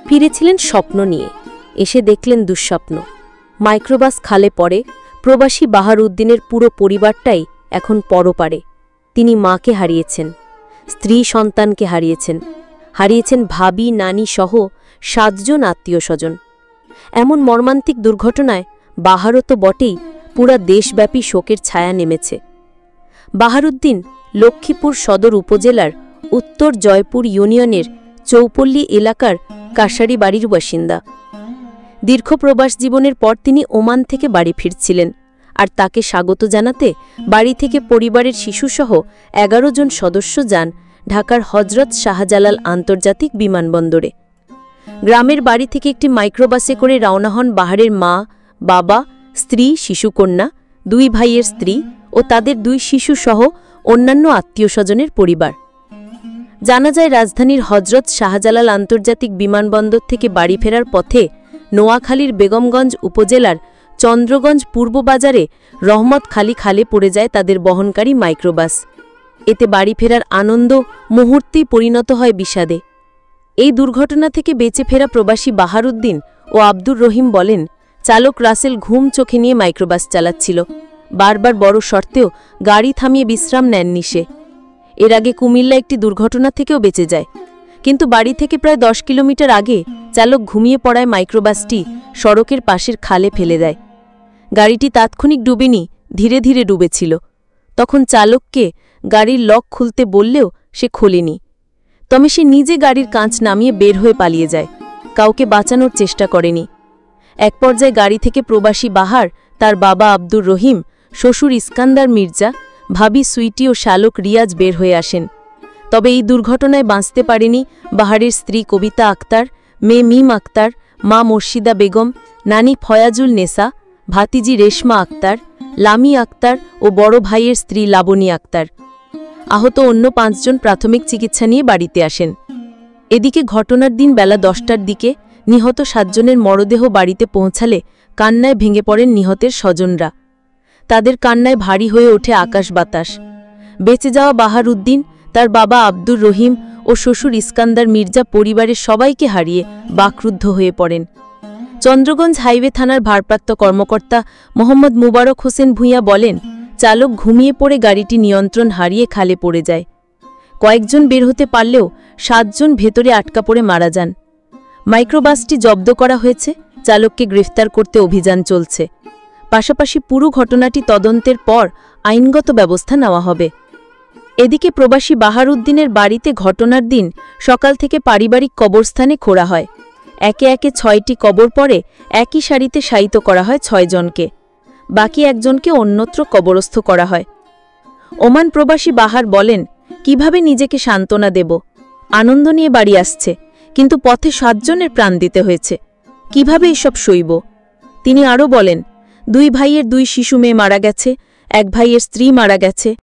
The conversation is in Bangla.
ফিরেছিলেন স্বপ্ন নিয়ে, এসে দেখলেন দুঃস্বপ্ন। মাইক্রোবাস খালে পড়ে, প্রবাসী বাহারউদ্দিনের পুরো পরিবারটাই এখন পরপারে। তিনি মাকে হারিয়েছেন, স্ত্রী সন্তানকে হারিয়েছেন ভাবি নানি সহ 7 জন আত্মীয় স্বজন। এমন মর্মান্তিক দুর্ঘটনায় বাহারও তো বটেই, পুরা দেশব্যাপী শোকের ছায়া নেমেছে। বাহারউদ্দিন লক্ষ্মীপুর সদর উপজেলার উত্তর জয়পুর ইউনিয়নের চৌপল্লী এলাকার কাশারি বাড়ির বাসিন্দা। দীর্ঘ প্রবাস জীবনের পর তিনি ওমান থেকে বাড়ি ফিরছিলেন, আর তাকে স্বাগত জানাতে বাড়ি থেকে পরিবারের শিশুসহ 11 জন সদস্য যান ঢাকার হজরত শাহজালাল আন্তর্জাতিক বিমানবন্দরে। গ্রামের বাড়ি থেকে একটি মাইক্রোবাসে করে রওনা হন বাহারের মা, বাবা, স্ত্রী, শিশুকন্যা, 2 ভাইয়ের স্ত্রী ও তাদের 2 শিশুসহ অন্যান্য আত্মীয় স্বজনের পরিবার। জানা যায়, রাজধানীর হজরত শাহজালাল আন্তর্জাতিক বিমানবন্দর থেকে বাড়ি ফেরার পথে নোয়াখালীর বেগমগঞ্জ উপজেলার চন্দ্রগঞ্জ পূর্ব বাজারে রহমত খালি খালে পড়ে যায় তাদের বহনকারী মাইক্রোবাস। এতে বাড়ি ফেরার আনন্দ মুহূর্তেই পরিণত হয় বিষাদে। এই দুর্ঘটনা থেকে বেঁচে ফেরা প্রবাসী বাহারউদ্দিন ও আব্দুর রহিম বলেন, চালক রাসেল ঘুম চোখে নিয়ে মাইক্রোবাস চালাচ্ছিল। বারবার বড় শর্তেও গাড়ি থামিয়ে বিশ্রাম নেননি সে। এর আগে কুমিল্লা একটি দুর্ঘটনা থেকেও বেঁচে যায়, কিন্তু বাড়ি থেকে প্রায় 10 কিলোমিটার আগে চালক ঘুমিয়ে পড়ায় মাইক্রোবাসটি সড়কের পাশের খালে ফেলে দেয়। গাড়িটি তাৎক্ষণিক ডুবেনি, ধীরে ধীরে ডুবেছিল। তখন চালককে গাড়ির লক খুলতে বললেও সে খোলেনি। তবে সে নিজে গাড়ির কাঁচ নামিয়ে বের হয়ে পালিয়ে যায়, কাউকে বাঁচানোর চেষ্টা করেনি। এক পর্যায়ে গাড়ি থেকে প্রবাসী বাহার, তার বাবা আব্দুর রহিম, শ্বশুর ইস্কান্দার মির্জা, ভাবি সুইটি ও শালক রিয়াজ বের হয়ে আসেন। তবে এই দুর্ঘটনায় বাঁচতে পারেনি বাহারের স্ত্রী কবিতা আক্তার, মেয়ে মিম আক্তার, মা মুর্শিদা বেগম, নানি ফয়াজুল নেসা, ভাতিজি রেশমা আক্তার, লামি আক্তার ও বড় ভাইয়ের স্ত্রী লাবণী আক্তার। আহত অন্য 5 জন প্রাথমিক চিকিৎসা নিয়ে বাড়িতে আসেন। এদিকে ঘটনার দিন বেলা 10টার দিকে নিহত 7 জনের মরদেহ বাড়িতে পৌঁছালে কান্নায় ভেঙে পড়েন নিহতের স্বজনরা। তাদের কান্নায় ভারী হয়ে ওঠে আকাশ বাতাস। বেঁচে যাওয়া বাহারউদ্দিন, তার বাবা আব্দুর রহিম ও শ্বশুর ইস্কান্দার মির্জা পরিবারের সবাইকে হারিয়ে বাকরুদ্ধ হয়ে পড়েন। চন্দ্রগঞ্জ হাইওয়ে থানার ভারপ্রাপ্ত কর্মকর্তা মোহাম্মদ মুবারক হোসেন ভূঁইয়া বলেন, চালক ঘুমিয়ে পড়ে গাড়িটি নিয়ন্ত্রণ হারিয়ে খালে পড়ে যায়। কয়েকজন বের হতে পারলেও 7 জন ভেতরে আটকা পড়ে মারা যান। মাইক্রোবাসটি জব্দ করা হয়েছে, চালককে গ্রেফতার করতে অভিযান চলছে। পাশাপাশি পুরো ঘটনাটি তদন্তের পর আইনগত ব্যবস্থা নেওয়া হবে। এদিকে প্রবাসী বাহারউদ্দিনের বাড়িতে ঘটনার দিন সকাল থেকে পারিবারিক কবরস্থানে খোঁড়া হয়। একে একে 6টি কবর পরে একই সারিতে শায়িত করা হয় 6 জনকে। বাকি 1 জনকে অন্যত্র কবরস্থ করা হয়। ওমান প্রবাসী বাহার বলেন, কিভাবে নিজেকে সান্ত্বনা দেব? আনন্দ নিয়ে বাড়ি আসছে, কিন্তু পথে 7 জনের প্রাণ দিতে হয়েছে। কিভাবে এসব সইব? তিনি আরও বলেন, 2 ভাইয়ের 2 শিশু মেয়ে মারা গেছে, 1 ভাইয়ের স্ত্রী মারা গেছে।